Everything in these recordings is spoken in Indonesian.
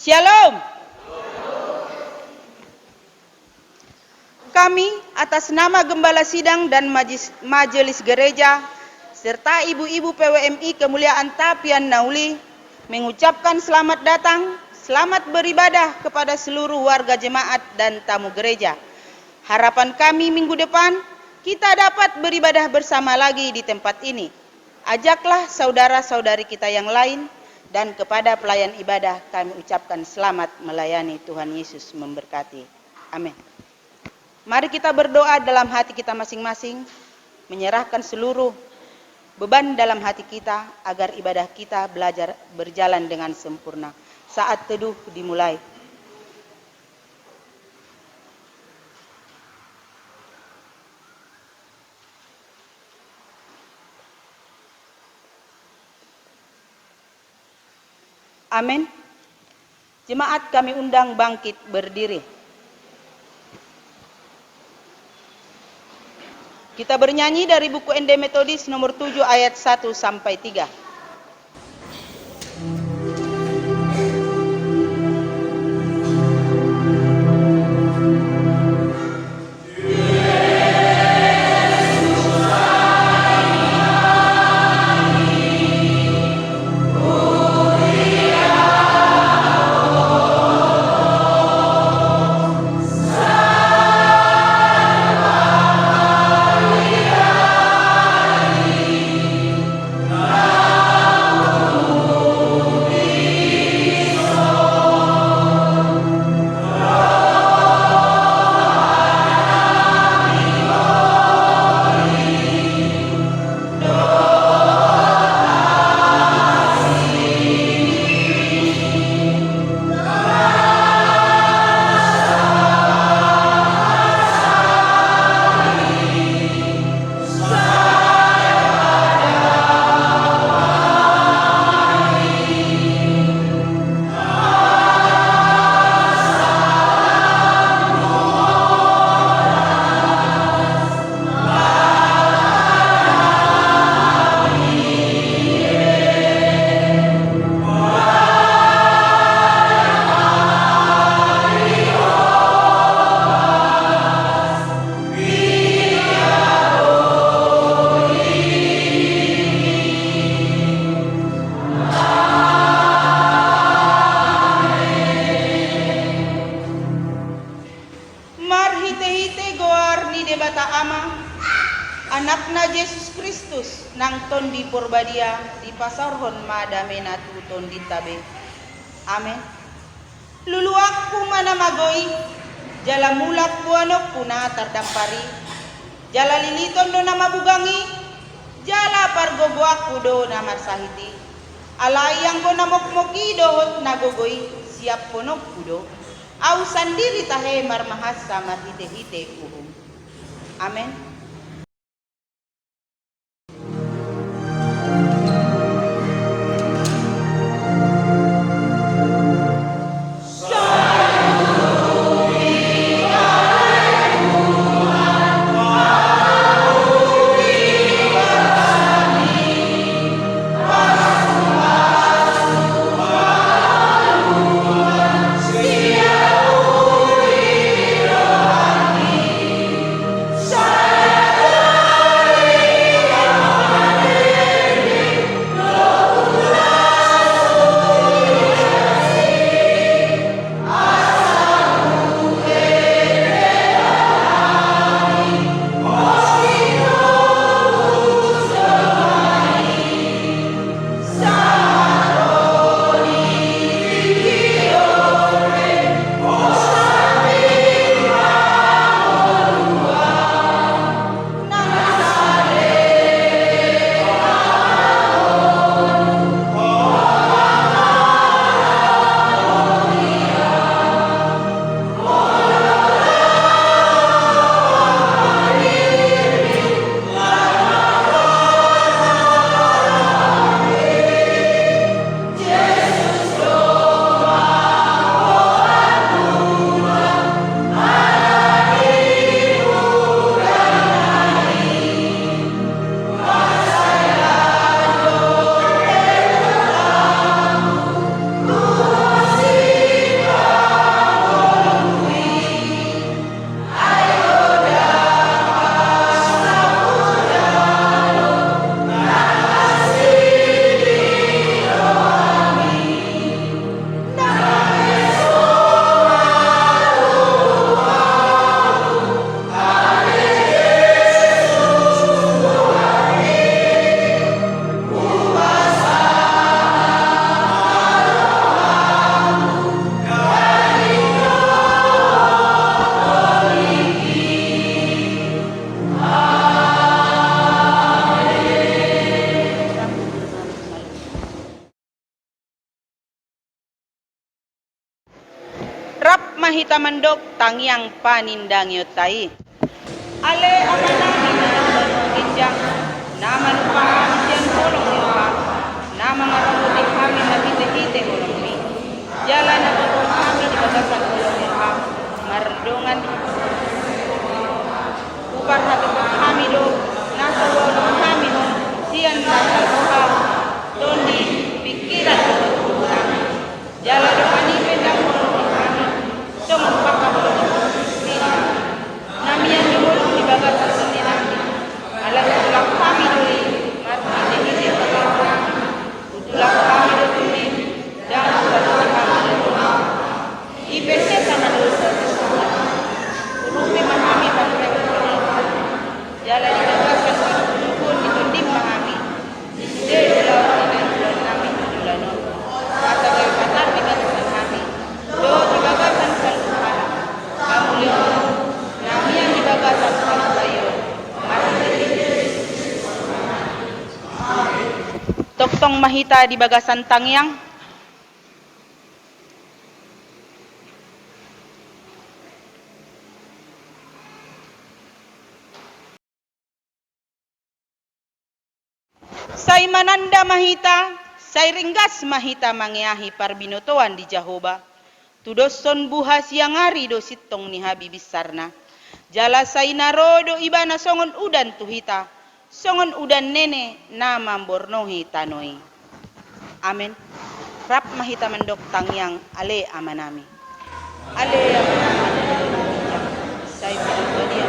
Shalom. Kami atas nama Gembala Sidang dan Majelis Gereja serta ibu-ibu PWMI Kemuliaan Tapian Nauli mengucapkan selamat datang, selamat beribadah kepada seluruh warga jemaat dan tamu gereja. Harapan kami minggu depan kita dapat beribadah bersama lagi di tempat ini. Ajaklah saudara-saudari kita yang lain, dan kepada pelayan ibadah kami ucapkan selamat melayani. Tuhan Yesus memberkati. Amin. Mari kita berdoa dalam hati kita masing-masing, menyerahkan seluruh beban dalam hati kita agar ibadah kita berjalan dengan sempurna. Saat teduh dimulai. Amin. Jemaat kami undang bangkit berdiri. Kita bernyanyi dari buku ND Metodis nomor 7 ayat 1 sampai 3. Anakna Yesus Kristus nang tondi porbadia di pasarhon madamena tu tondi tabe. Amen. Luluakku mana magoi, jala mulak buanok puna tardampari, jala liliton do nama bugangi, jala pargogoakku do nama sahiti, alayang ko namokmoki do hot nagogoi, siap ponok kudo, au sandiri tahe marmahasa marhite-hite kuhum. Amen. Shine. mahita mandok tangyang panindangi utai. Ale amanami na ginjang nama lupa amisian tolong lupa nama ngarabuti kami mabite-hite ulong mi jalan na tutong kami di bagasan ulong lupa mardongan upar hati kami do nasa ulong kami do sian nasa lupa dondi pikiran ulong kami jalan do manipin lang ulong kami tunggu pakam ulong nami yang dimulung di bagasan sendiri alam ulang kami dulu mati ini ulang kami dulu dan ulang kami dulu IPC sama dulu urupi kami pada jalan di bagasan pun itu timah kami dia ulang kami ulang kata gaya patar di bagasan kami do di bagasan Tuhan kamu lihat nami yang di bagasan saya Toktong mahita di bagasan tangyang. Say mananda mahita, say ringgas mahita mangyahi parbinutuan di Jahoba. Tudoson buhas yang ari do sitong ni habibis sarna. Jala say narodo ibana songon udan tuhita. Songon udan nene nama bornohi tanoi. Amin. Rap mahita mendok tangyang ale amanami. Ale amanami. Saya pintu dia.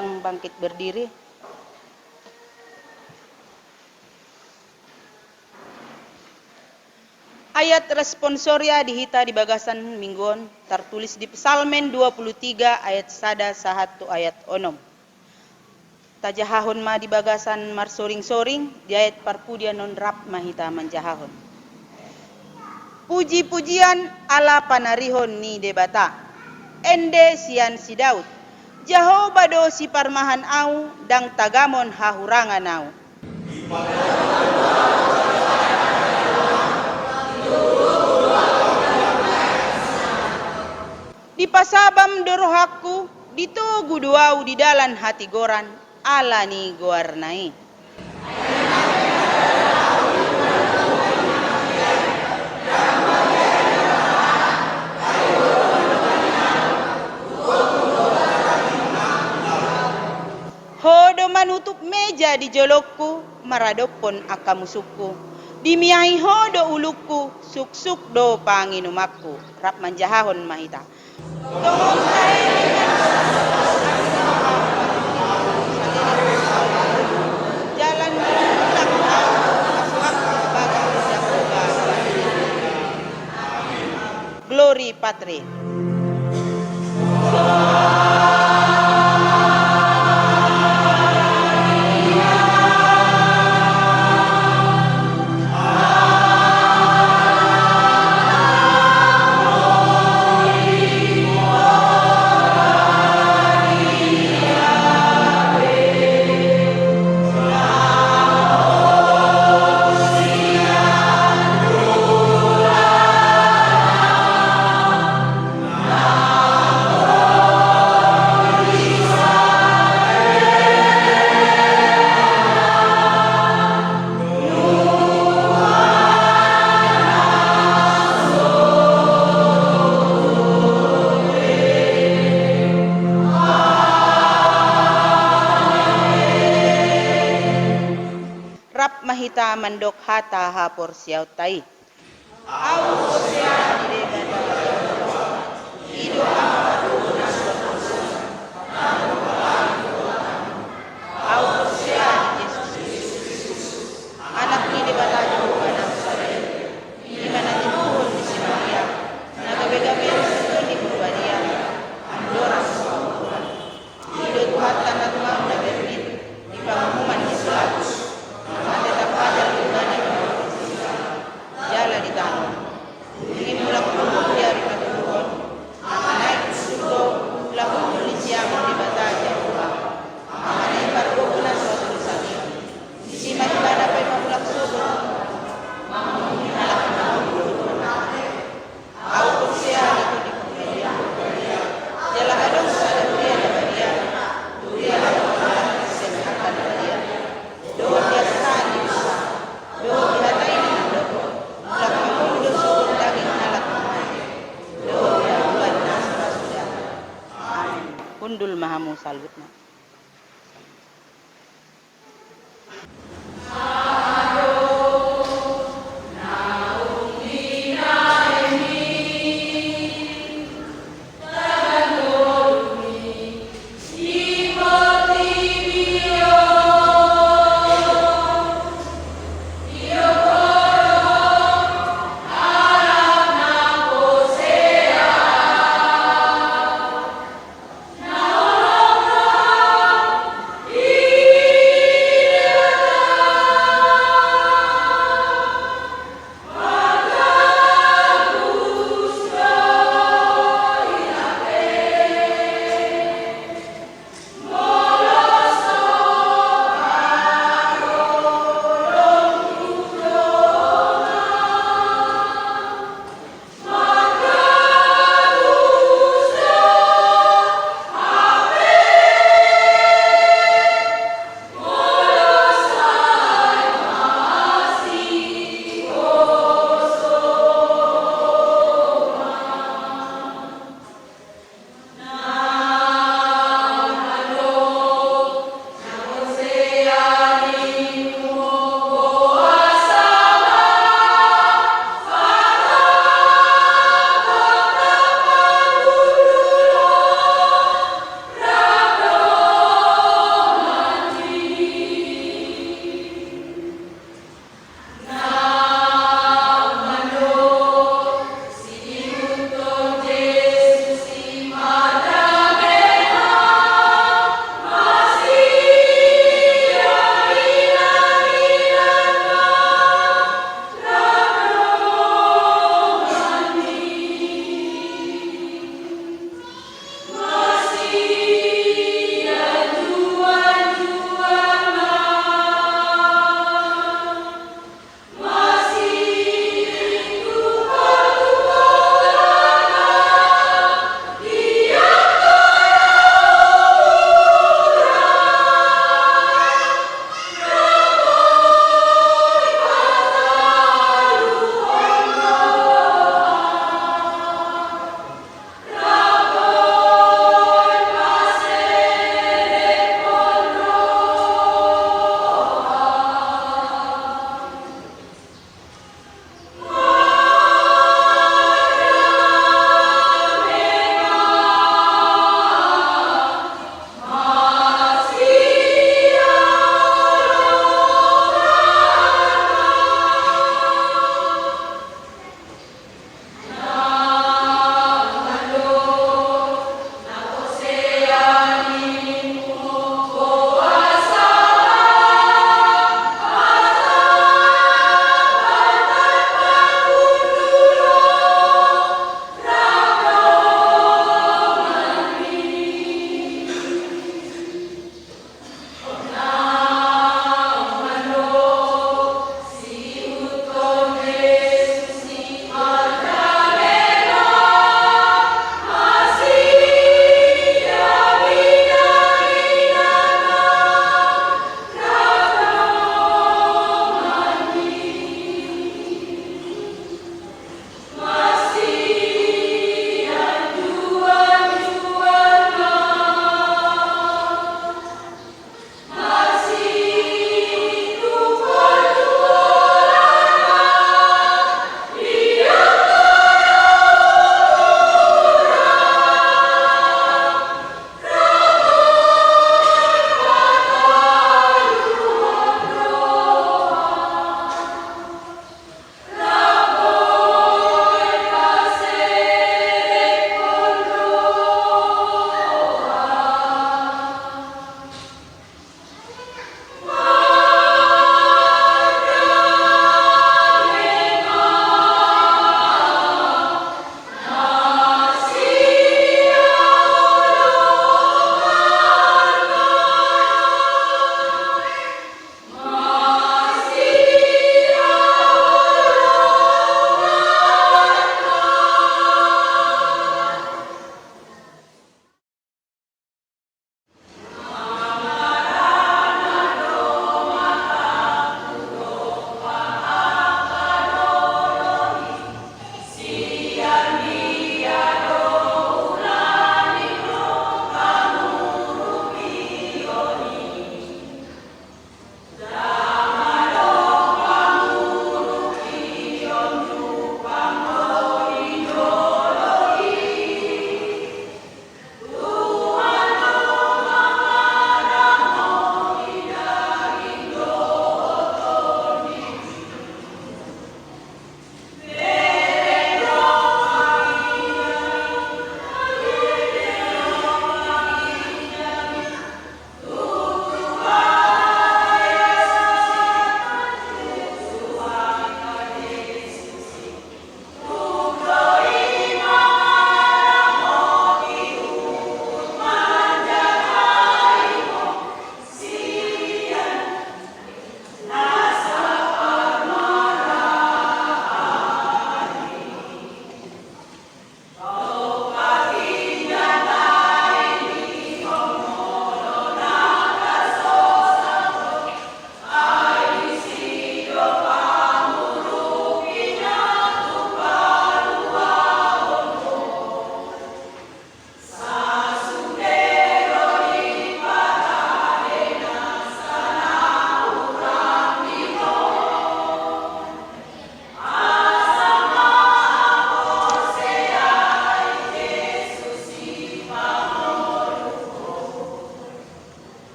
undang bangkit berdiri. Ayat responsoria dihita di bagasan mingguan tertulis di Psalmen 23 ayat 1 ayat 6. Tajahahon ma di bagasan marsoring-soring di ayat parpudia non rap mahita manjahahon. Puji-pujian ala panarihon ni debata. Ende sian si Daud. Jehovah do si parmahan au dang tagamon hahurangan au. Di pasabam dorohaku, ditugu duau di dalan hati goran, ala ni goarnai. Hodo manutup meja di jolokku, maradopon akamusuku. Dimiai hodo ulukku, suk-suk do panginumakku. Rap manjahahon mahita. Jalan Glory Patri. Rap mahita mandok hata hapor siau tai. Au sia di debata. Hidup au sia Yesus Kristus. Anak ni debata juga Nazaret. Di mana Tuhan di Samaria. Nagabe-gabe di Purwadia. Andora Tuhan. Hidup Tuhan tanah Tuhan na Berlin. Di pengumuman di Selatan. Jala di tanah. Ingin pulang kumpul dari Paturuan. Naik surga, pulang kumpul di siang di Bataja. Amanai baru bulan suatu sani. Di sini ibadah penuh pulang surga. Aku siang itu di Purwadia. Jala kadang sadar dia dapat dia. Dia dapat kesehatan dia. Doa dia tadi bisa. Doa dia tadi. Undul mahamu salutna.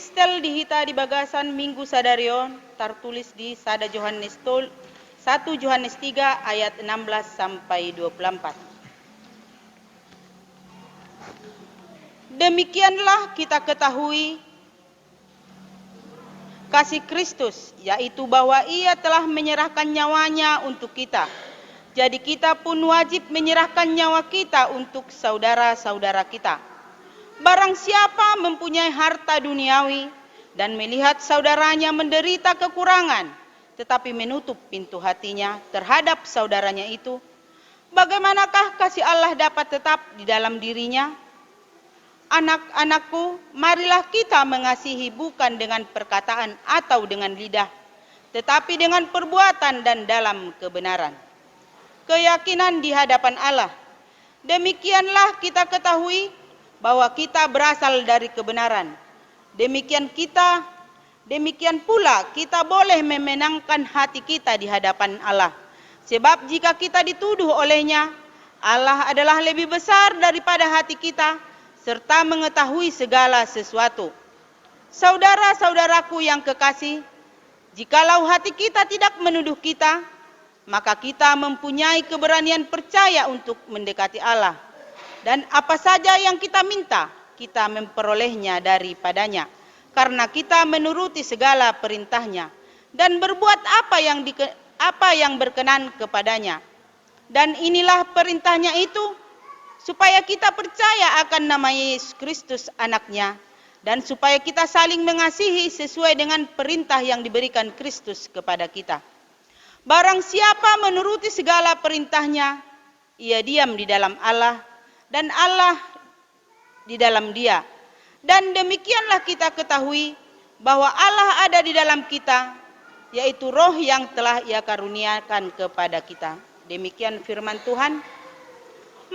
Kristel dihita di bagasan minggu sadarion tertulis di 1 Yohanes 3 ayat 16 sampai 24. Demikianlah kita ketahui kasih Kristus, yaitu bahwa Ia telah menyerahkan nyawanya untuk kita. Jadi kita pun wajib menyerahkan nyawa kita untuk saudara-saudara kita. Barang siapa mempunyai harta duniawi dan melihat saudaranya menderita kekurangan, tetapi menutup pintu hatinya terhadap saudaranya itu, bagaimanakah kasih Allah dapat tetap di dalam dirinya? Anak-anakku, marilah kita mengasihi bukan dengan perkataan atau dengan lidah, tetapi dengan perbuatan dan dalam kebenaran. Keyakinan di hadapan Allah. Demikianlah kita ketahui bahwa kita berasal dari kebenaran. Demikian pula kita boleh memenangkan hati kita di hadapan Allah. Sebab jika kita dituduh olehnya, Allah adalah lebih besar daripada hati kita, serta mengetahui segala sesuatu. Saudara-saudaraku yang kekasih, jikalau hati kita tidak menuduh kita, maka kita mempunyai keberanian percaya untuk mendekati Allah. Dan apa saja yang kita minta, kita memperolehnya daripadanya, karena kita menuruti segala perintahnya dan berbuat apa yang berkenan kepadanya. Dan inilah perintahnya itu, supaya kita percaya akan nama Yesus Kristus anaknya, dan supaya kita saling mengasihi sesuai dengan perintah yang diberikan Kristus kepada kita. Barang siapa menuruti segala perintahnya, ia diam di dalam Allah, dan Allah di dalam dia. Dan demikianlah kita ketahui bahwa Allah ada di dalam kita, yaitu Roh yang telah Ia karuniakan kepada kita. Demikian firman Tuhan.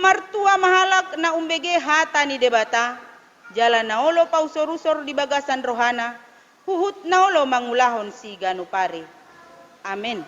Martua mahalak na umbege hatani debata, jalan naolo pausorusor di bagasan rohana, huhut naolo mangulahon si ganupare. Amin.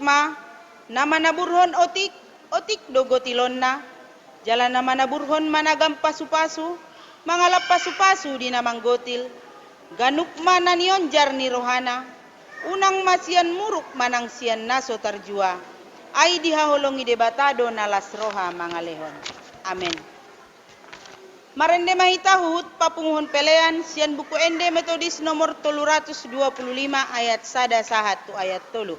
ma nama naburhon otik dogotilonna jalan nama naburhon managam pasu-pasu mangalap pasu-pasu di namang gotil ganuk mana nionjar ni rohana unang masian muruk manang sian naso tarjua ai dihaholongi debatado nalas roha mangalehon. Amin. Marende mahitahut papunguhon pelean sian buku ende metodis nomor 325 ayat sada sahat tu ayat tolu.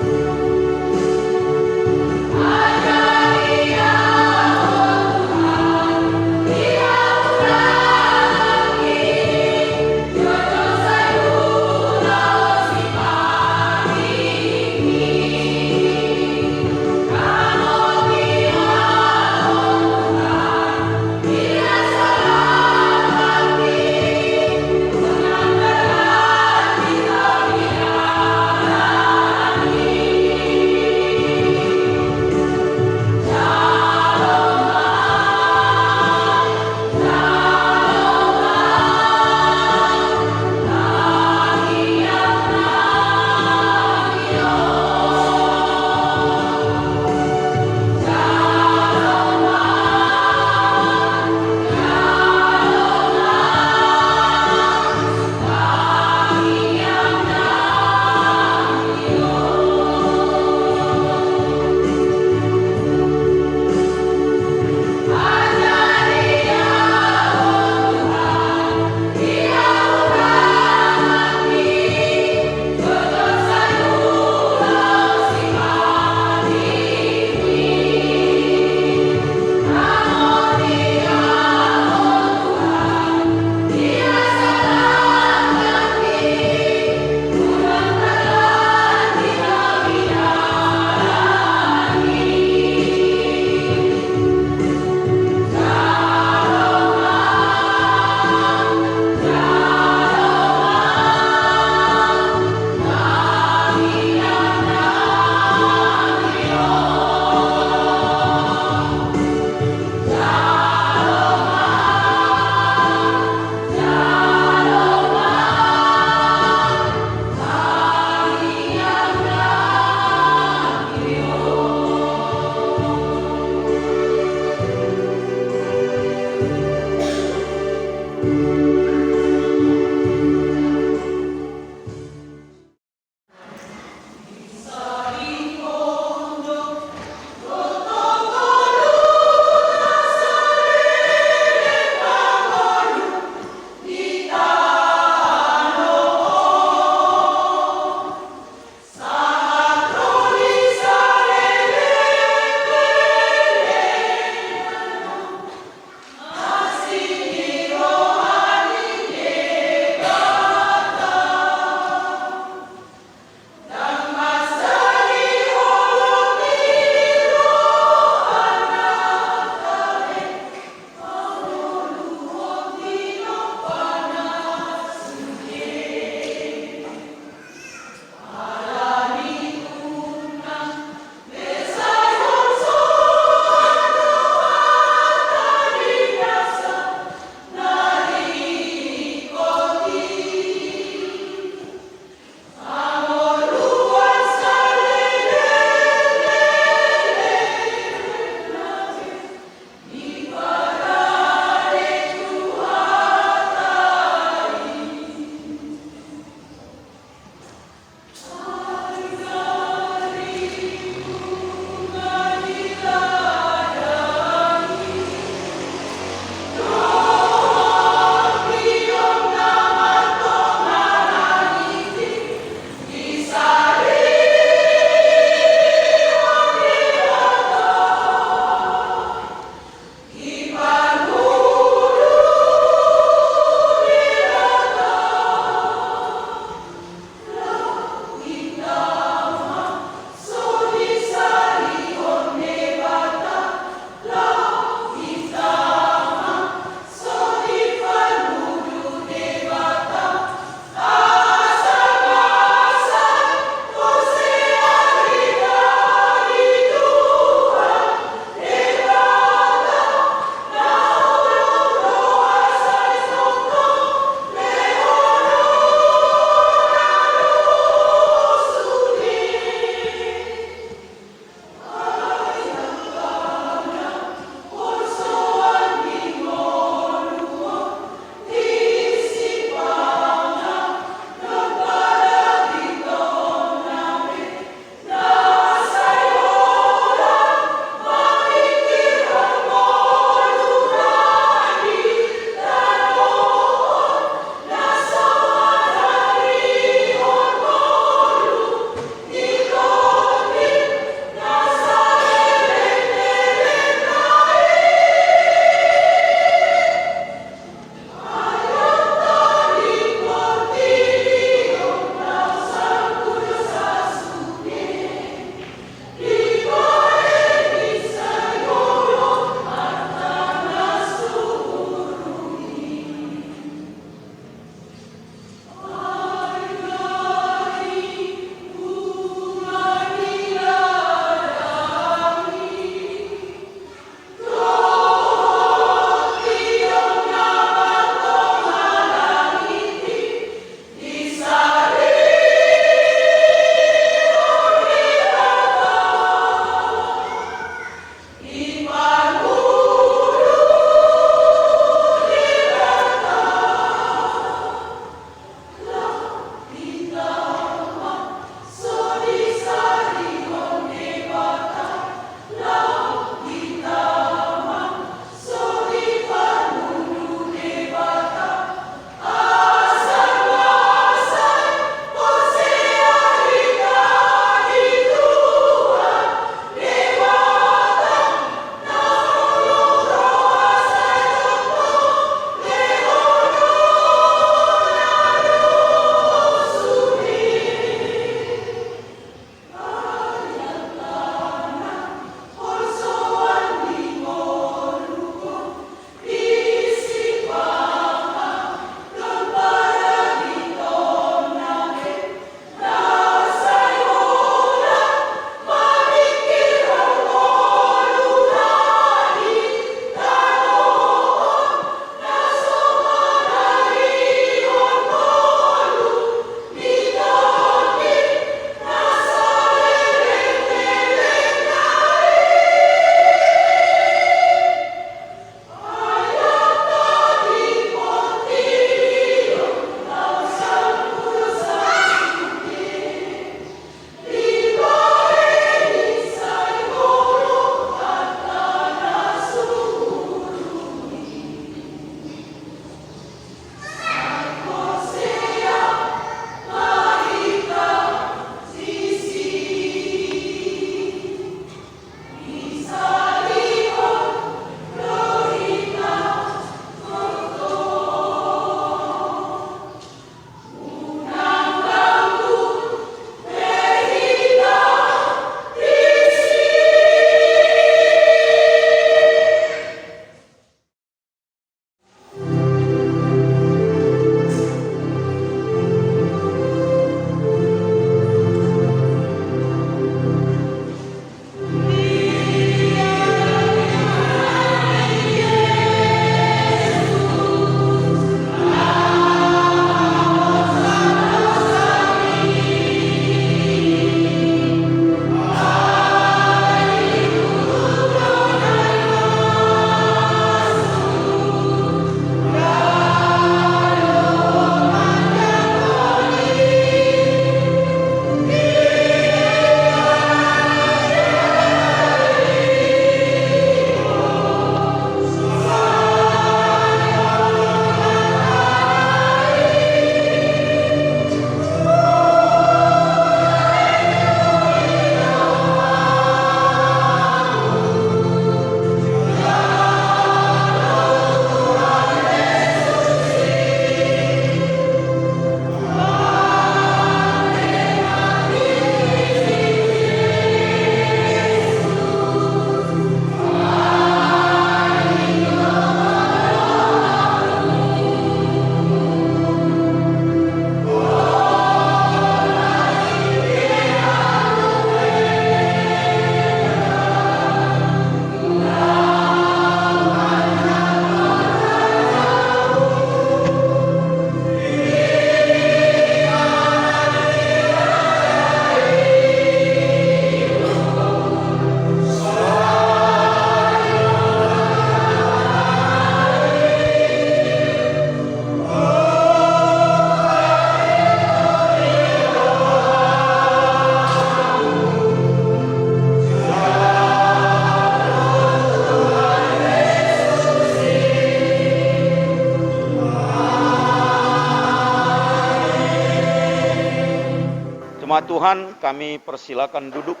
Tuhan, kami persilakan duduk.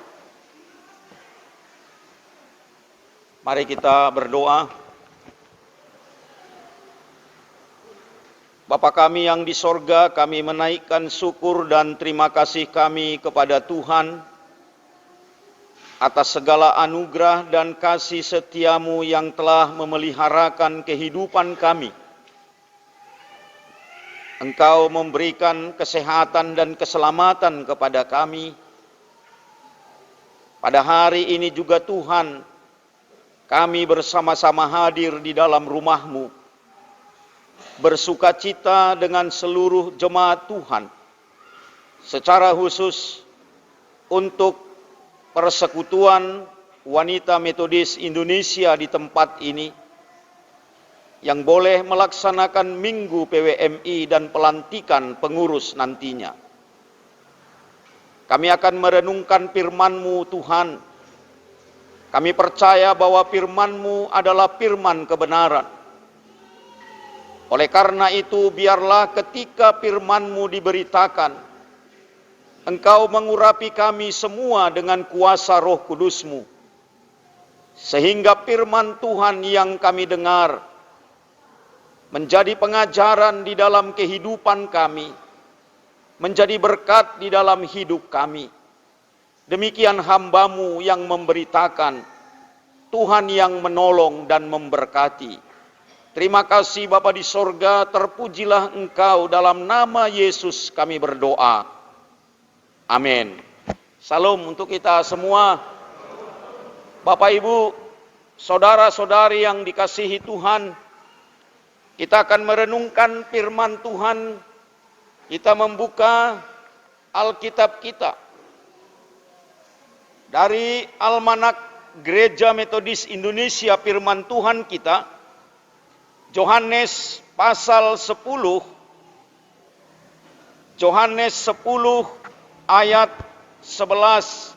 Mari kita berdoa. Bapa kami yang di sorga, kami menaikkan syukur dan terima kasih kami kepada Tuhan atas segala anugerah dan kasih setia-Mu yang telah memeliharakan kehidupan kami. Engkau memberikan kesehatan dan keselamatan kepada kami. Pada hari ini juga Tuhan, kami bersama-sama hadir di dalam rumah-Mu, bersukacita dengan seluruh jemaat Tuhan, secara khusus untuk persekutuan wanita Metodis Indonesia di tempat ini, yang boleh melaksanakan Minggu PWMI dan pelantikan pengurus nantinya. Kami akan merenungkan firman-Mu Tuhan. Kami percaya bahwa firman-Mu adalah firman kebenaran. Oleh karena itu, biarlah ketika firman-Mu diberitakan, Engkau mengurapi kami semua dengan kuasa Roh Kudus-Mu, sehingga firman Tuhan yang kami dengar menjadi pengajaran di dalam kehidupan kami, menjadi berkat di dalam hidup kami. Demikian hamba-Mu yang memberitakan, Tuhan yang menolong dan memberkati. Terima kasih Bapa di sorga, terpujilah Engkau, dalam nama Yesus kami berdoa. Amin. Salam untuk kita semua. Bapak Ibu, saudara-saudari yang dikasihi Tuhan, kita akan merenungkan firman Tuhan. Kita membuka Alkitab kita dari Almanak Gereja Metodis Indonesia. Firman Tuhan kita, Yohanes pasal 10, Yohanes 10 ayat 11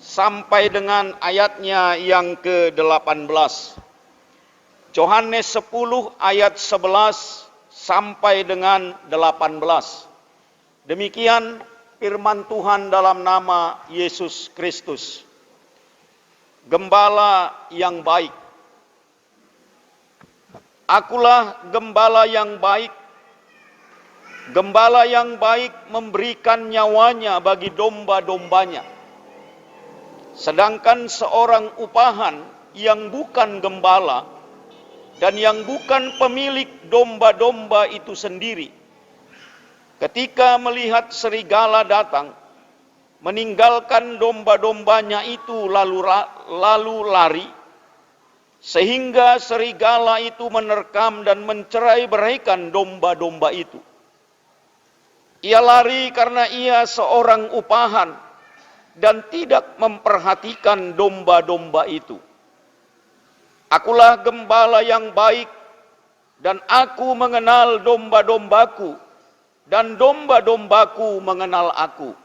sampai dengan ayatnya yang ke-18. Yohanes 10 ayat 11 sampai dengan 18. Demikian firman Tuhan dalam nama Yesus Kristus. Gembala yang baik. Akulah gembala yang baik. Gembala yang baik memberikan nyawanya bagi domba-dombanya. Sedangkan seorang upahan yang bukan gembala dan yang bukan pemilik domba-domba itu sendiri, ketika melihat serigala datang, meninggalkan domba-dombanya itu lalu lari, sehingga serigala itu menerkam dan mencerai-beraikan domba-domba itu. Ia lari karena ia seorang upahan dan tidak memperhatikan domba-domba itu. Akulah gembala yang baik, dan aku mengenal domba-dombaku, dan domba-dombaku mengenal aku.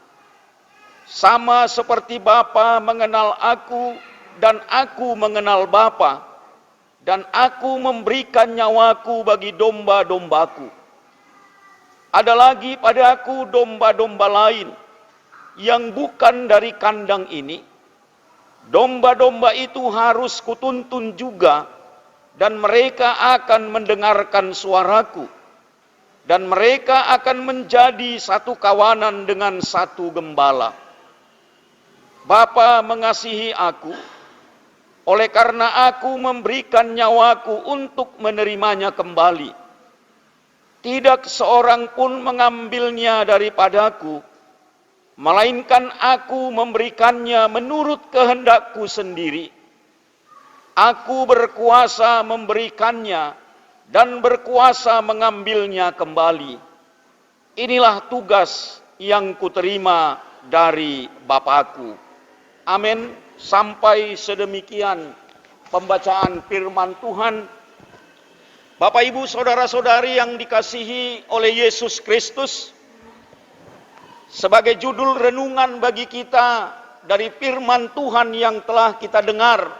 Sama seperti Bapa mengenal aku, dan aku mengenal Bapa, dan aku memberikan nyawaku bagi domba-dombaku. Ada lagi padaku domba-domba lain yang bukan dari kandang ini. Domba-domba itu harus kutuntun juga, dan mereka akan mendengarkan suaraku, dan mereka akan menjadi satu kawanan dengan satu gembala. Bapa mengasihi aku, oleh karena aku memberikan nyawaku untuk menerimanya kembali. Tidak seorang pun mengambilnya daripadaku, melainkan aku memberikannya menurut kehendakku sendiri. Aku berkuasa memberikannya dan berkuasa mengambilnya kembali. Inilah tugas yang kuterima dari Bapakku. Amin. Sampai sedemikian pembacaan firman Tuhan. Bapak, Ibu, saudara-saudari yang dikasihi oleh Yesus Kristus, sebagai judul renungan bagi kita dari firman Tuhan yang telah kita dengar,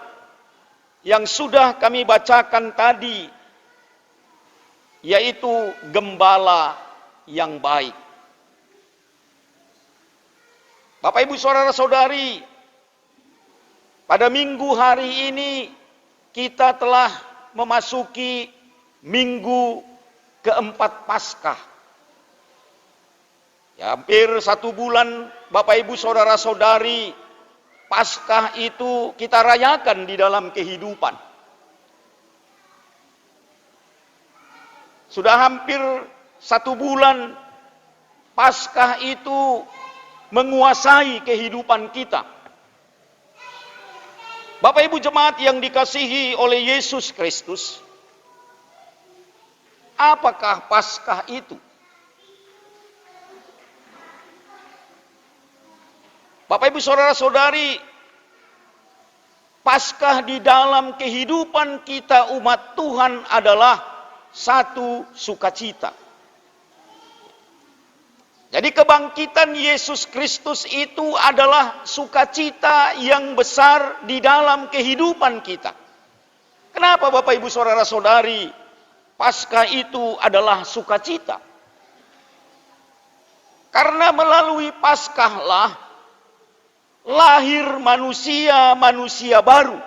yang sudah kami bacakan tadi, yaitu gembala yang baik. Bapak Ibu Saudara-saudari, pada minggu hari ini kita telah memasuki minggu keempat Paskah. Ya, hampir 1 bulan Bapak Ibu Saudara-saudari, Paskah itu kita rayakan di dalam kehidupan. Sudah hampir 1 bulan Paskah itu menguasai kehidupan kita. Bapak Ibu jemaat yang dikasihi oleh Yesus Kristus, apakah Paskah itu? Bapak Ibu Saudara-saudari, Paskah di dalam kehidupan kita umat Tuhan adalah satu sukacita. Jadi kebangkitan Yesus Kristus itu adalah sukacita yang besar di dalam kehidupan kita. Kenapa Bapak Ibu Saudara-saudari, Paskah itu adalah sukacita? Karena melalui Paskahlah lahir manusia baru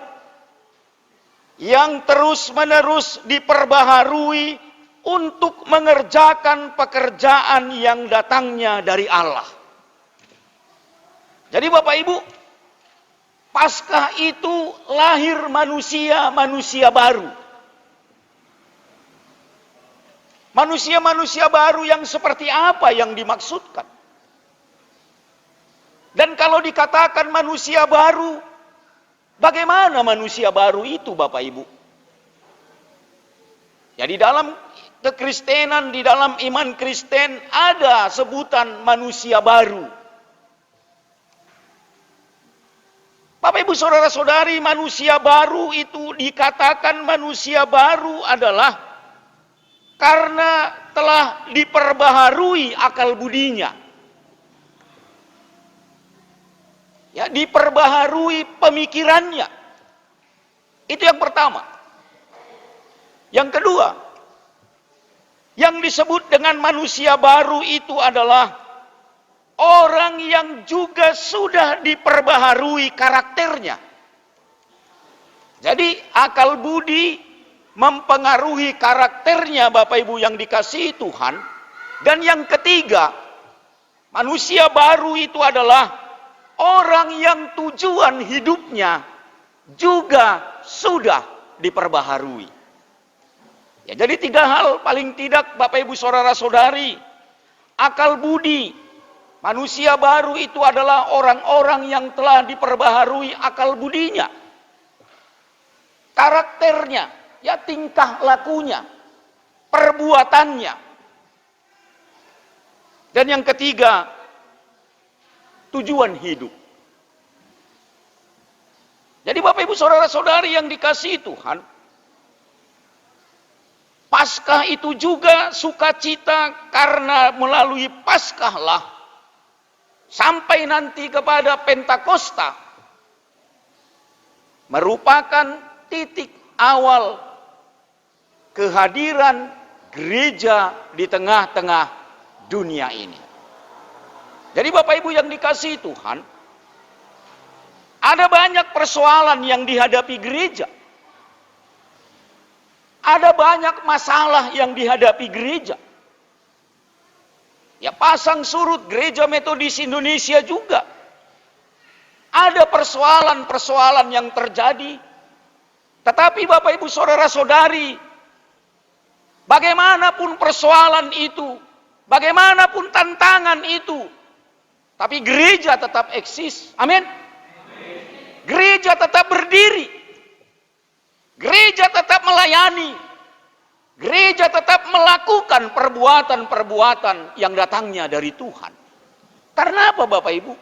yang terus-menerus diperbaharui untuk mengerjakan pekerjaan yang datangnya dari Allah. Jadi Bapak Ibu, Paskah itu lahir manusia baru. Manusia baru yang seperti apa yang dimaksudkan? Dan kalau dikatakan manusia baru, bagaimana manusia baru itu Bapak Ibu? Ya, di dalam kekristenan, di dalam iman Kristen ada sebutan manusia baru. Bapak Ibu Saudara-saudari, manusia baru itu dikatakan manusia baru adalah karena telah diperbaharui akal budinya. Ya, diperbaharui pemikirannya. Itu yang pertama. Yang kedua, yang disebut dengan manusia baru itu adalah orang yang juga sudah diperbaharui karakternya. Jadi akal budi mempengaruhi karakternya Bapak Ibu yang dikasihi Tuhan. Dan yang ketiga, manusia baru itu adalah orang yang tujuan hidupnya juga sudah diperbaharui. Ya, jadi 3 hal paling tidak Bapak Ibu Saudara-saudari. Akal budi, manusia baru itu adalah orang-orang yang telah diperbaharui akal budinya. Karakternya, ya tingkah lakunya, perbuatannya. Dan yang ketiga, tujuan hidup. Jadi Bapak Ibu Saudara-saudari yang dikasihi Tuhan, Paskah itu juga sukacita karena melalui Paskahlah sampai nanti kepada Pentakosta merupakan titik awal kehadiran gereja di tengah-tengah dunia ini. Jadi Bapak Ibu yang dikasihi Tuhan, ada banyak persoalan yang dihadapi gereja. Ada banyak masalah yang dihadapi gereja. Ya, pasang surut gereja Metodis Indonesia juga. Ada persoalan-persoalan yang terjadi. Tetapi Bapak Ibu Saudara-saudari, bagaimanapun persoalan itu, bagaimanapun tantangan itu, tapi gereja tetap eksis. Amin. Gereja tetap berdiri. Gereja tetap melayani. Gereja tetap melakukan perbuatan-perbuatan yang datangnya dari Tuhan. Karena apa Bapak Ibu?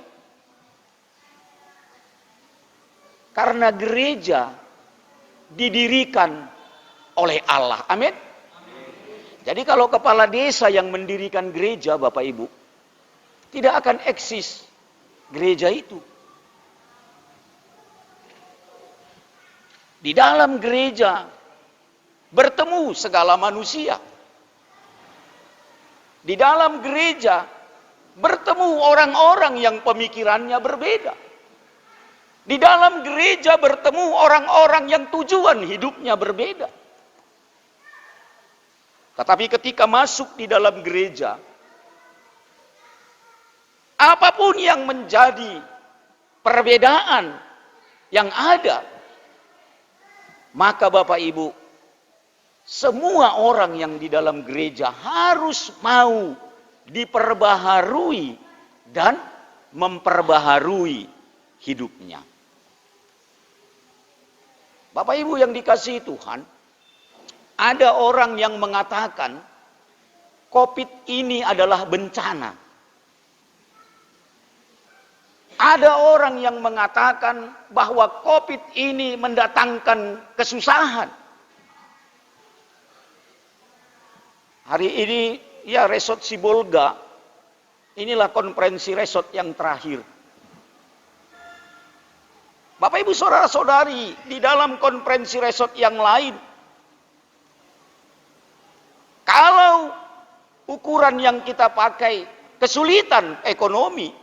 Karena gereja didirikan oleh Allah. Amin. Jadi kalau kepala desa yang mendirikan gereja Bapak Ibu, tidak akan eksis gereja itu. Di dalam gereja bertemu segala manusia. Di dalam gereja bertemu orang-orang yang pemikirannya berbeda. Di dalam gereja bertemu orang-orang yang tujuan hidupnya berbeda. Tetapi ketika masuk di dalam gereja, apapun yang menjadi perbedaan yang ada, maka Bapak Ibu, semua orang yang di dalam gereja harus mau diperbaharui dan memperbaharui hidupnya. Bapak Ibu yang dikasihi Tuhan, ada orang yang mengatakan COVID ini adalah bencana. Ada orang yang mengatakan bahwa COVID ini mendatangkan kesusahan. Hari ini ya Resort Sibolga, inilah konferensi resort yang terakhir. Bapak Ibu saudara-saudari, di dalam konferensi resort yang lain, kalau ukuran yang kita pakai kesulitan ekonomi,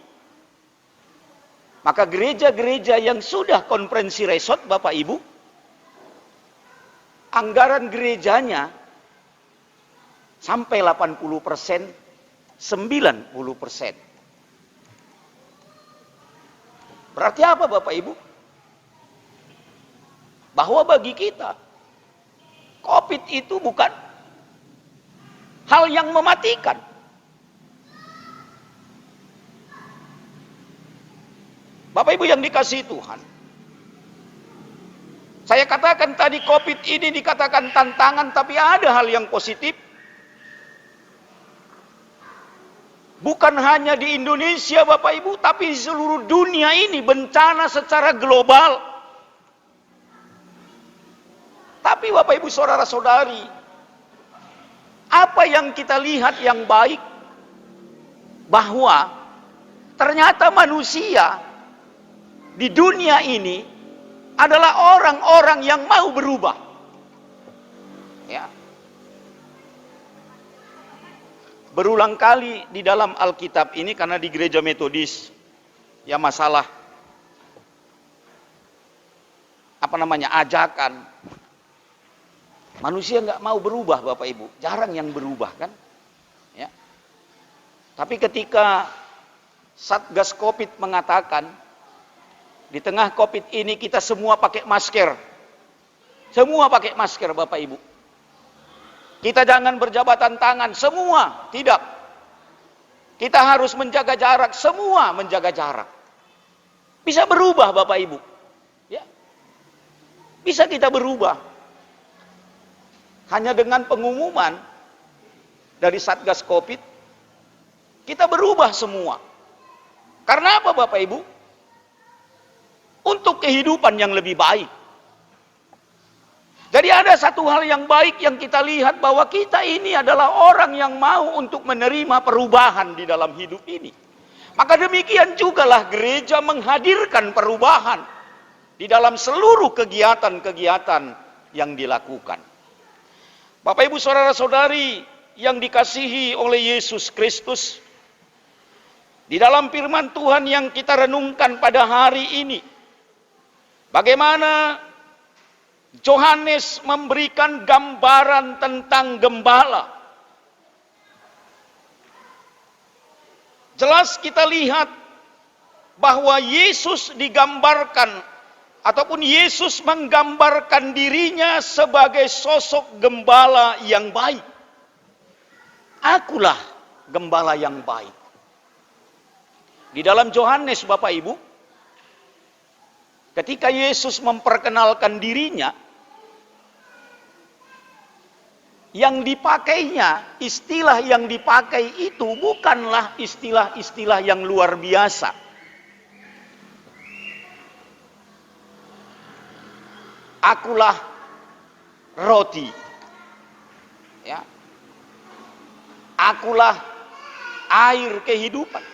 maka gereja-gereja yang sudah konferensi resort Bapak Ibu, anggaran gerejanya sampai 80%, 90%. Berarti apa Bapak Ibu? Bahwa bagi kita, COVID itu bukan hal yang mematikan. Bapak Ibu yang dikasihi Tuhan, saya katakan tadi COVID ini dikatakan tantangan, tapi ada hal yang positif. Bukan hanya di Indonesia Bapak Ibu, tapi di seluruh dunia ini bencana secara global. Tapi Bapak Ibu saudara-saudari, apa yang kita lihat yang baik? Bahwa ternyata manusia di dunia ini adalah orang-orang yang mau berubah. Ya. Berulang kali di dalam Alkitab ini, karena di gereja Metodis ya masalah ajakan. Manusia nggak mau berubah Bapak Ibu, jarang yang berubah kan? Ya. Tapi ketika Satgas Covid mengatakan di tengah Covid ini kita semua pakai masker. Semua pakai masker Bapak Ibu. Kita jangan berjabatan tangan, semua tidak. Kita harus menjaga jarak, semua menjaga jarak. Bisa berubah Bapak Ibu. Ya. Bisa kita berubah. Hanya dengan pengumuman dari Satgas Covid, kita berubah semua. Karena apa Bapak Ibu? Untuk kehidupan yang lebih baik. Jadi ada satu hal yang baik yang kita lihat, bahwa kita ini adalah orang yang mau untuk menerima perubahan di dalam hidup ini. Maka demikian jugalah gereja menghadirkan perubahan di dalam seluruh kegiatan-kegiatan yang dilakukan. Bapak Ibu saudara-saudari yang dikasihi oleh Yesus Kristus, di dalam firman Tuhan yang kita renungkan pada hari ini, bagaimana Yohanes memberikan gambaran tentang gembala. Jelas kita lihat bahwa Yesus digambarkan, ataupun Yesus menggambarkan dirinya sebagai sosok gembala yang baik. Akulah gembala yang baik. Di dalam Yohanes Bapak Ibu, ketika Yesus memperkenalkan dirinya, yang dipakainya, istilah yang dipakai itu bukanlah istilah-istilah yang luar biasa. Akulah roti. Ya. Akulah air kehidupan.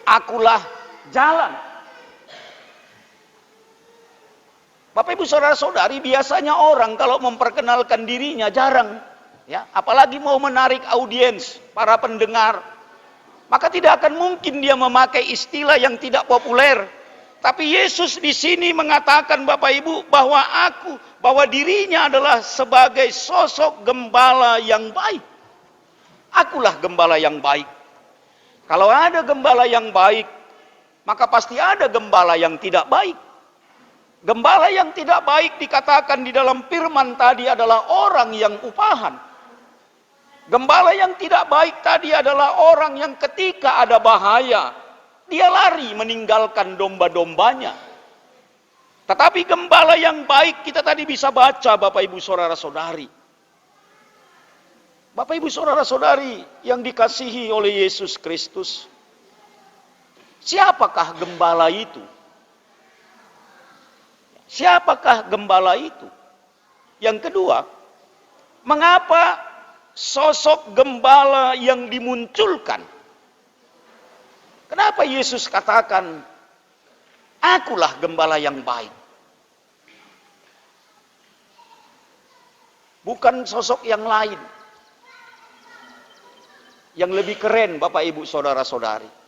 Akulah jalan. Bapak Ibu saudara-saudari, biasanya orang kalau memperkenalkan dirinya jarang ya, apalagi mau menarik audiens para pendengar, maka tidak akan mungkin dia memakai istilah yang tidak populer. Tapi Yesus di sini mengatakan Bapak Ibu bahwa dirinya adalah sebagai sosok gembala yang baik. Akulah gembala yang baik. Kalau ada gembala yang baik, maka pasti ada gembala yang tidak baik. Gembala yang tidak baik dikatakan di dalam firman tadi adalah orang yang upahan. Gembala yang tidak baik tadi adalah orang yang ketika ada bahaya, dia lari meninggalkan domba-dombanya. Tetapi gembala yang baik kita tadi bisa baca Bapak Ibu Saudara-saudari. Bapak Ibu Saudara-saudari yang dikasihi oleh Yesus Kristus. Siapakah gembala itu? Siapakah gembala itu? Yang kedua, mengapa sosok gembala yang dimunculkan? Kenapa Yesus katakan, akulah gembala yang baik? Bukan sosok yang lain. Yang lebih keren Bapak Ibu Saudara-saudari.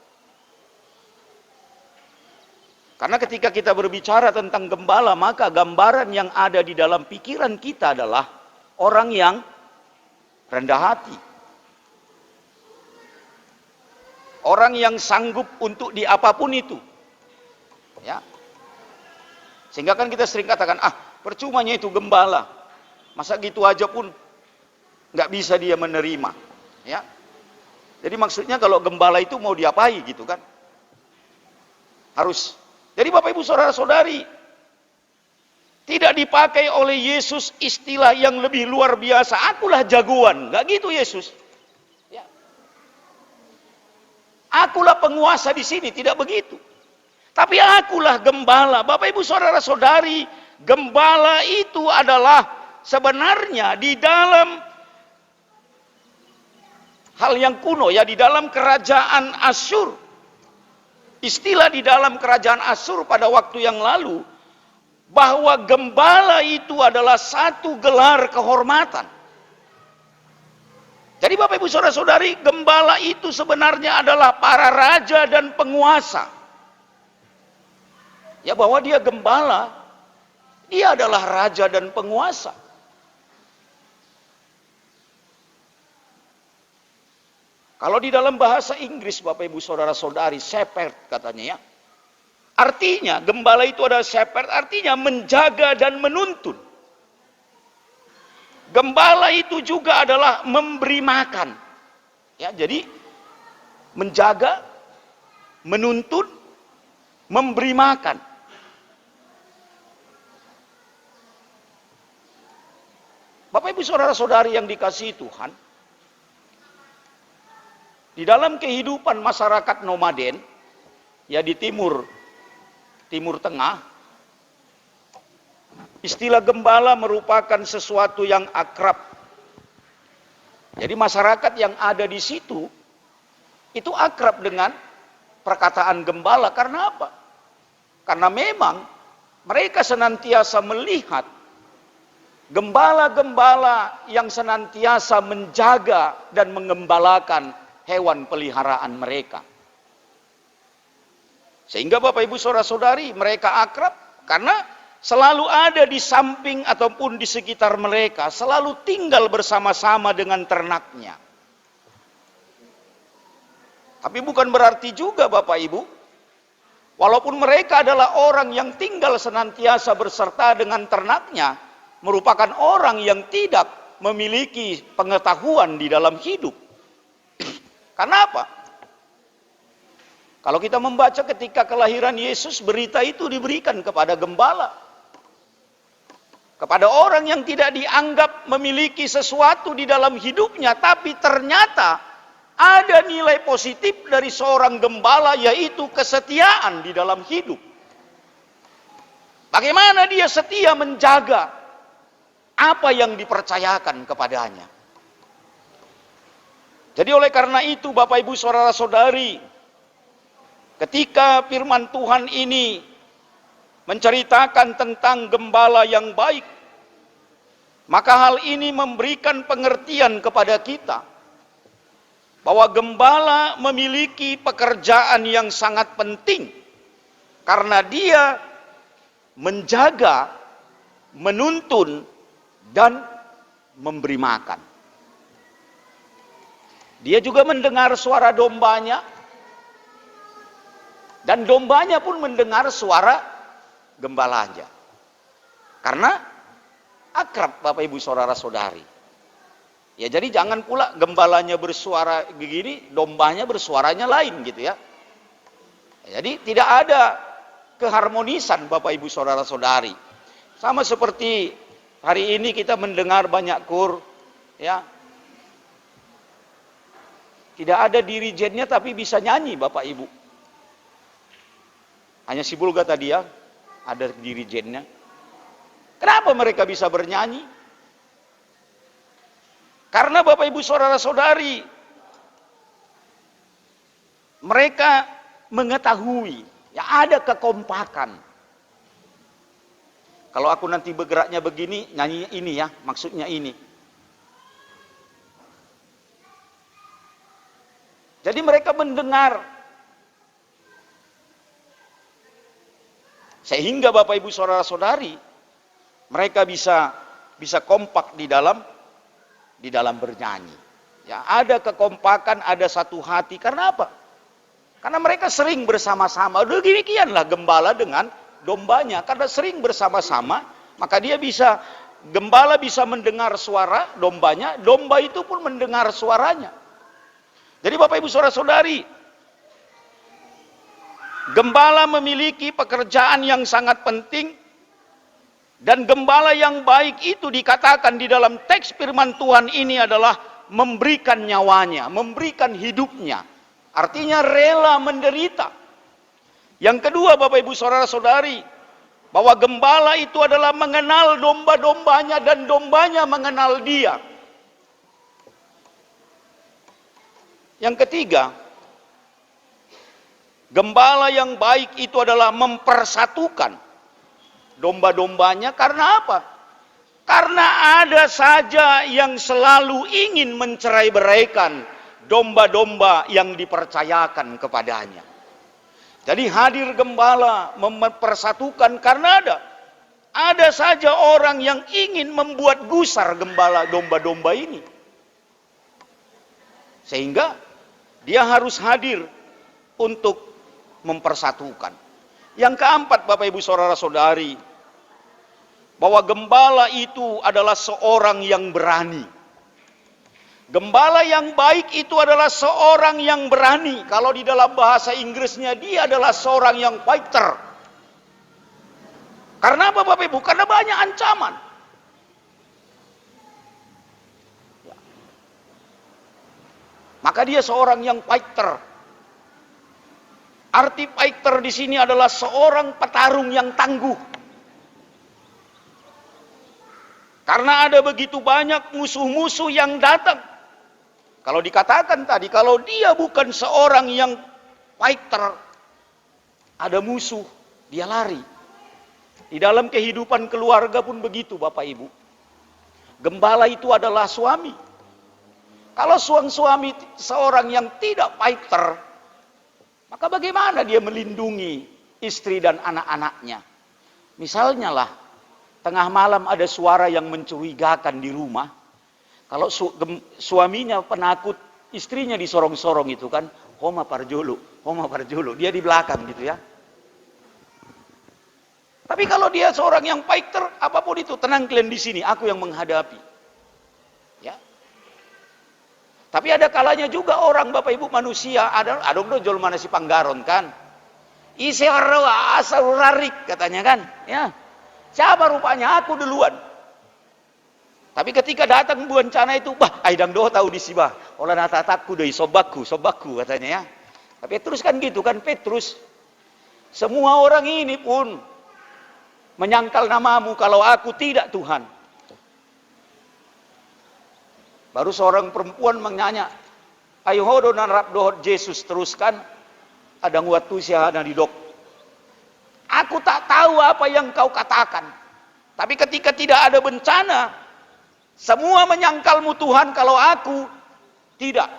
Karena ketika kita berbicara tentang gembala, maka gambaran yang ada di dalam pikiran kita adalah orang yang rendah hati. Orang yang sanggup untuk di apapun itu. Ya. Sehingga kan kita sering katakan, percumanya itu gembala. Masa gitu aja pun nggak bisa dia menerima. Ya. Jadi maksudnya kalau gembala itu mau diapai gitu kan? Harus. Jadi Bapak Ibu Saudara-saudari, tidak dipakai oleh Yesus istilah yang lebih luar biasa. Akulah jagoan. Nggak gitu Yesus. Ya. Akulah penguasa di sini. Tidak begitu. Tapi akulah gembala. Bapak Ibu Saudara-saudari, gembala itu adalah sebenarnya di dalam hal yang kuno, ya, di dalam kerajaan Asyur. Istilah di dalam kerajaan Asyur pada waktu yang lalu, bahwa gembala itu adalah satu gelar kehormatan. Jadi Bapak Ibu Saudara-saudari, gembala itu sebenarnya adalah para raja dan penguasa. Ya, bahwa dia gembala, dia adalah raja dan penguasa. Kalau di dalam bahasa Inggris Bapak Ibu Saudara-saudari, shepherd katanya ya. Artinya gembala itu adalah shepherd, artinya menjaga dan menuntun. Gembala itu juga adalah memberi makan. Ya, jadi menjaga, menuntun, memberi makan. Bapak Ibu Saudara-saudari yang dikasihi Tuhan, di dalam kehidupan masyarakat nomaden, ya di Timur Tengah, istilah gembala merupakan sesuatu yang akrab. Jadi masyarakat yang ada di situ, itu akrab dengan perkataan gembala. Karena apa? Karena memang mereka senantiasa melihat gembala-gembala yang senantiasa menjaga dan mengembalakan hewan peliharaan mereka. Sehingga Bapak Ibu Saudara-saudari, mereka akrab karena selalu ada di samping ataupun di sekitar mereka, selalu tinggal bersama-sama dengan ternaknya. Tapi bukan berarti juga Bapak Ibu, walaupun mereka adalah orang yang tinggal senantiasa berserta dengan ternaknya, merupakan orang yang tidak memiliki pengetahuan di dalam hidup. Karena apa? Kalau kita membaca ketika kelahiran Yesus, berita itu diberikan kepada gembala. Kepada orang yang tidak dianggap memiliki sesuatu di dalam hidupnya, tapi ternyata ada nilai positif dari seorang gembala, yaitu kesetiaan di dalam hidup. Bagaimana dia setia menjaga apa yang dipercayakan kepadanya. Jadi oleh karena itu Bapak Ibu Saudara-saudari, ketika firman Tuhan ini menceritakan tentang gembala yang baik, Maka hal ini memberikan pengertian kepada kita bahwa gembala memiliki pekerjaan yang sangat penting karena dia menjaga, menuntun, dan memberi makan. Dia juga mendengar suara dombanya, dan dombanya pun mendengar suara gembalanya. Karena akrab Bapak Ibu Saudara-saudari. Ya, jadi jangan pula gembalanya bersuara begini, dombanya bersuaranya lain gitu ya. Jadi tidak ada keharmonisan Bapak Ibu Saudara-saudari. Sama seperti hari ini kita mendengar banyak kur, ya. Tidak ada dirijennya tapi bisa nyanyi Bapak Ibu. Hanya si Bulga tadi ya, ada dirijennya. Kenapa mereka bisa bernyanyi? Karena Bapak Ibu Saudara-saudari, mereka mengetahui ya ada kekompakan. Kalau aku nanti bergeraknya begini, nyanyi ini ya, maksudnya ini. Jadi mereka mendengar. Sehingga Bapak Ibu Saudara-saudari, mereka bisa kompak di dalam bernyanyi. Ya, ada kekompakan, ada satu hati. Karena apa? Karena mereka sering bersama-sama. Demikianlah gembala dengan dombanya. Karena sering bersama-sama, maka gembala bisa mendengar suara dombanya, domba itu pun mendengar suaranya. Jadi Bapak Ibu Saudara-saudari, gembala memiliki pekerjaan yang sangat penting, dan gembala yang baik itu dikatakan di dalam teks firman Tuhan ini adalah memberikan nyawanya, memberikan hidupnya. Artinya rela menderita. Yang kedua Bapak Ibu Saudara-saudari, bahwa gembala itu adalah mengenal domba-dombanya dan dombanya mengenal dia. Yang ketiga, gembala yang baik itu adalah mempersatukan domba-dombanya. Karena apa? Karena ada saja yang selalu ingin mencerai-beraikan domba-domba yang dipercayakan kepadanya. Jadi hadir gembala mempersatukan karena ada saja orang yang ingin membuat gusar gembala domba-domba ini. Sehingga dia harus hadir untuk mempersatukan. Yang keempat Bapak Ibu Saudara-saudari, bahwa gembala itu adalah seorang yang berani. Gembala yang baik itu adalah seorang yang berani. Kalau di dalam bahasa Inggrisnya dia adalah seorang yang fighter. Karena apa Bapak Ibu? Karena banyak ancaman. Maka dia seorang yang fighter. Arti fighter di sini adalah seorang petarung yang tangguh. Karena ada begitu banyak musuh-musuh yang datang. Kalau dikatakan tadi, kalau dia bukan seorang yang fighter, ada musuh, dia lari. Di dalam kehidupan keluarga pun begitu Bapak Ibu. Gembala itu adalah suami. Kalau suami seorang yang tidak fighter, maka bagaimana dia melindungi istri dan anak-anaknya? Misalnya lah, tengah malam ada suara yang mencurigakan di rumah. Kalau suaminya penakut, istrinya disorong-sorong itu kan, homa parjulu, dia di belakang gitu ya. Tapi kalau dia seorang yang fighter, apapun itu, tenang kalian di sini, aku yang menghadapi. Ya. Tapi ada kalanya juga orang Bapak Ibu manusia, ada dojol mana si panggaron kan. Isi arwa asal rarik katanya kan, ya. Siapa rupanya aku duluan. Tapi ketika datang bencana itu, aidang doh tahu di sibah. Olah natatakku doi sobaku katanya ya. Petrus kan gitu kan, Petrus. Semua orang ini pun menyangkal namamu kalau aku tidak Tuhan. Baru seorang perempuan menanya, ayo hodo nan rap dohot Yesus teruskan, ada nguatu siapa di dok. Aku tak tahu apa yang kau katakan. Tapi ketika tidak ada bencana, Semua menyangkalmu Tuhan, kalau aku tidak.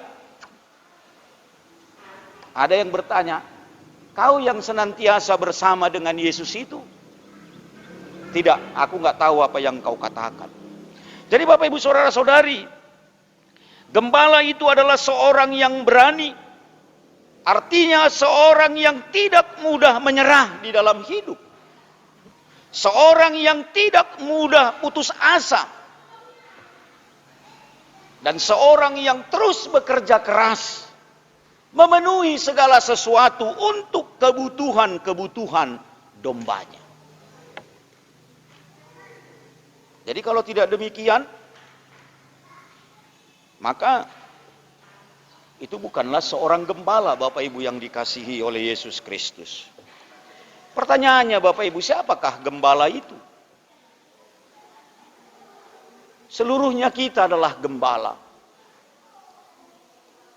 Ada yang bertanya, kau yang senantiasa bersama dengan Yesus itu? Tidak, aku nggak tahu apa yang kau katakan. Jadi Bapak Ibu Saudara-saudari, gembala itu adalah seorang yang berani. Artinya seorang yang tidak mudah menyerah di dalam hidup. Seorang yang tidak mudah putus asa. Dan seorang yang terus bekerja keras, memenuhi segala sesuatu untuk kebutuhan-kebutuhan dombanya. Jadi kalau tidak demikian, maka itu bukanlah seorang gembala, Bapak Ibu yang dikasihi oleh Yesus Kristus. Pertanyaannya Bapak Ibu, siapakah gembala itu? Seluruhnya kita adalah gembala.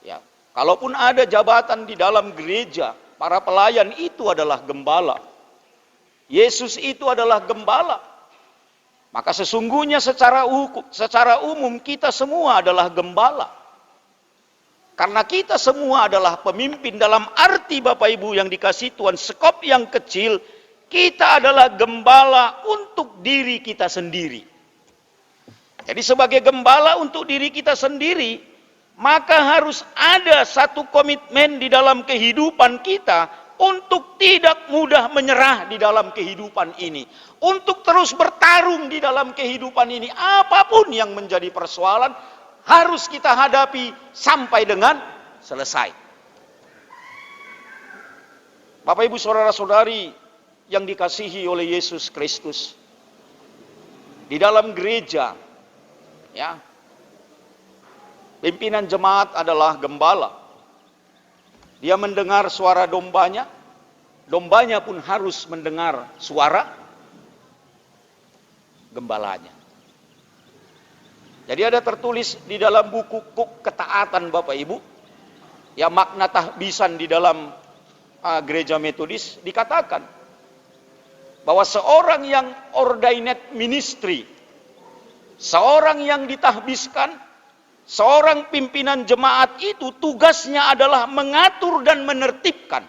Ya, kalaupun ada jabatan di dalam gereja, para pelayan itu adalah gembala. Yesus itu adalah gembala. Maka sesungguhnya secara umum kita semua adalah gembala. Karena kita semua adalah pemimpin dalam arti Bapak Ibu yang dikasihi Tuhan, skop yang kecil, kita adalah gembala untuk diri kita sendiri. Jadi sebagai gembala untuk diri kita sendiri, maka harus ada satu komitmen di dalam kehidupan kita untuk tidak mudah menyerah di dalam kehidupan ini. Untuk terus bertarung di dalam kehidupan ini. Apapun yang menjadi persoalan, harus kita hadapi sampai dengan selesai. Bapak Ibu Saudara-saudari yang dikasihi oleh Yesus Kristus, di dalam gereja, ya, pimpinan jemaat adalah gembala. Dia mendengar suara dombanya, dombanya pun harus mendengar suara gembalanya. Jadi ada tertulis di dalam buku Kuk Ketaatan Bapak Ibu, ya, makna tahbisan di dalam gereja Metodis, dikatakan bahwa seorang yang ordained ministry, seorang yang ditahbiskan, seorang pimpinan jemaat itu tugasnya adalah mengatur dan menertibkan.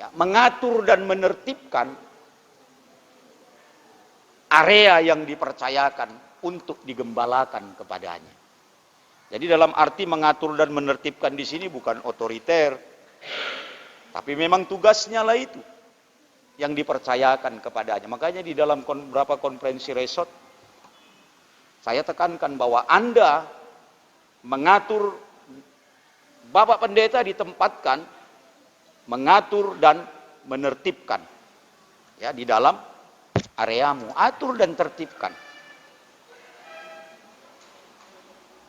Ya, mengatur dan menertibkan area yang dipercayakan untuk digembalakan kepadanya. Jadi dalam arti mengatur dan menertibkan di sini bukan otoriter, tapi memang tugasnya lah itu yang dipercayakan kepadanya. Makanya di dalam beberapa konferensi resort, saya tekankan bahwa Anda mengatur, Bapak Pendeta ditempatkan mengatur dan menertibkan, ya, di dalam areamu, atur dan tertibkan.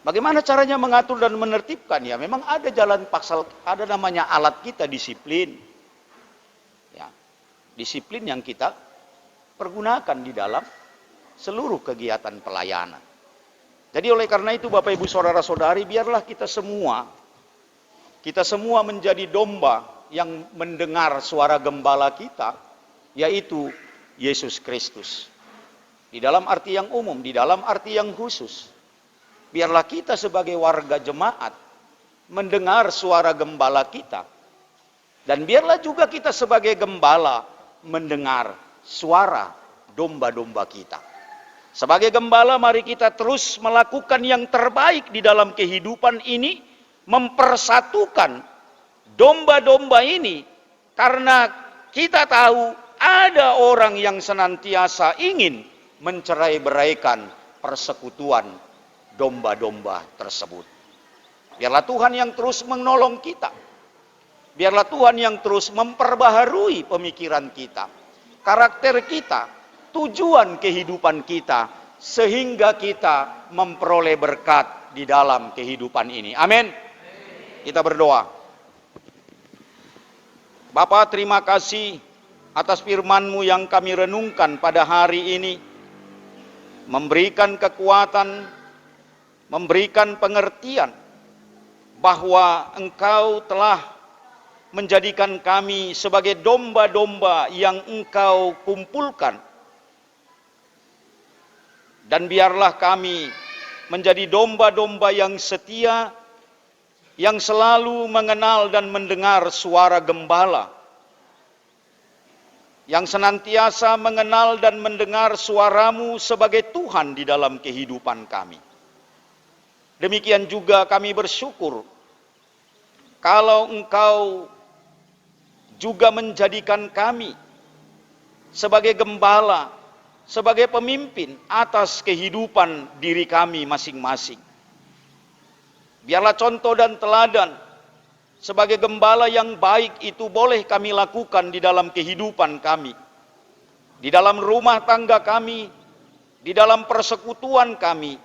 Bagaimana caranya mengatur dan menertibkan? Ya, memang ada jalan pasal, ada namanya alat kita, disiplin. Ya, disiplin yang kita pergunakan di dalam seluruh kegiatan pelayanan. Jadi oleh karena itu Bapak Ibu Saudara-saudari, biarlah kita semua menjadi domba yang mendengar suara gembala kita, yaitu Yesus Kristus. Di dalam arti yang umum, di dalam arti yang khusus, biarlah kita sebagai warga jemaat mendengar suara gembala kita. Dan biarlah juga kita sebagai gembala mendengar suara domba-domba kita. Sebagai gembala, mari kita terus melakukan yang terbaik di dalam kehidupan ini, mempersatukan domba-domba ini, karena kita tahu ada orang yang senantiasa ingin mencerai-beraikan persekutuan domba-domba tersebut. Biarlah Tuhan yang terus menolong kita. Biarlah Tuhan yang terus memperbaharui pemikiran kita, karakter kita, tujuan kehidupan kita, sehingga kita memperoleh berkat di dalam kehidupan ini. Amin. Kita berdoa. Bapa, terima kasih atas firman-Mu yang kami renungkan pada hari ini. Memberikan kekuatan, memberikan pengertian bahwa Engkau telah menjadikan kami sebagai domba-domba yang Engkau kumpulkan Dan biarlah kami menjadi domba-domba yang setia, yang selalu mengenal dan mendengar suara gembala, yang senantiasa mengenal dan mendengar suara-Mu sebagai Tuhan di dalam kehidupan kami. Demikian juga kami bersyukur kalau Engkau juga menjadikan kami sebagai gembala, sebagai pemimpin atas kehidupan diri kami masing-masing. Biarlah contoh dan teladan sebagai gembala yang baik itu boleh kami lakukan di dalam kehidupan kami, di dalam rumah tangga kami, di dalam persekutuan kami,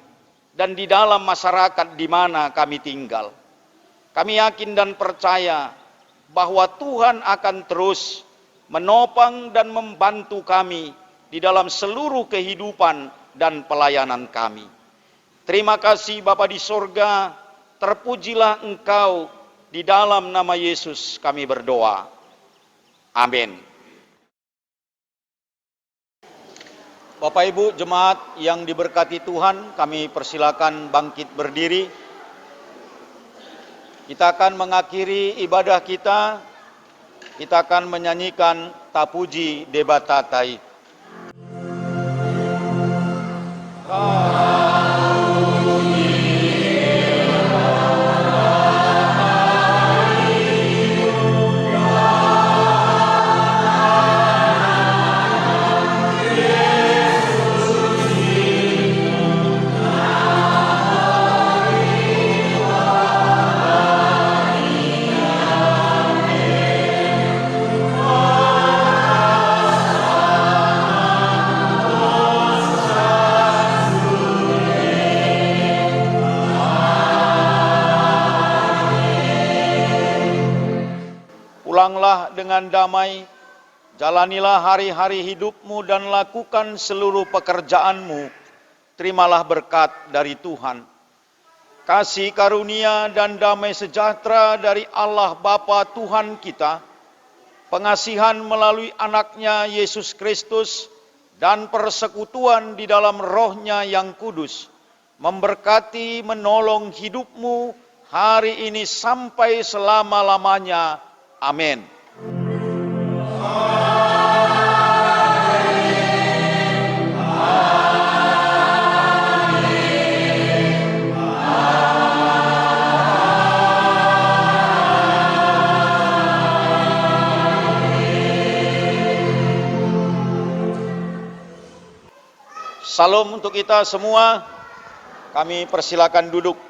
dan di dalam masyarakat di mana kami tinggal. Kami yakin dan percaya bahwa Tuhan akan terus menopang dan membantu kami di dalam seluruh kehidupan dan pelayanan kami. Terima kasih Bapa di sorga, terpujilah Engkau, di dalam nama Yesus kami berdoa. Amin. Bapak Ibu jemaat yang diberkati Tuhan, kami persilakan bangkit berdiri. Kita akan mengakhiri ibadah kita. Kita akan menyanyikan Tapuji Debatatai. Pulanglah dengan damai, jalanilah hari-hari hidupmu dan lakukan seluruh pekerjaanmu. Terimalah berkat dari Tuhan. Kasih karunia dan damai sejahtera dari Allah Bapa Tuhan kita, pengasihan melalui anaknya Yesus Kristus, dan persekutuan di dalam rohnya yang kudus, memberkati menolong hidupmu hari ini sampai selama-lamanya. Amin. Salam untuk kita semua. Kami persilakan duduk.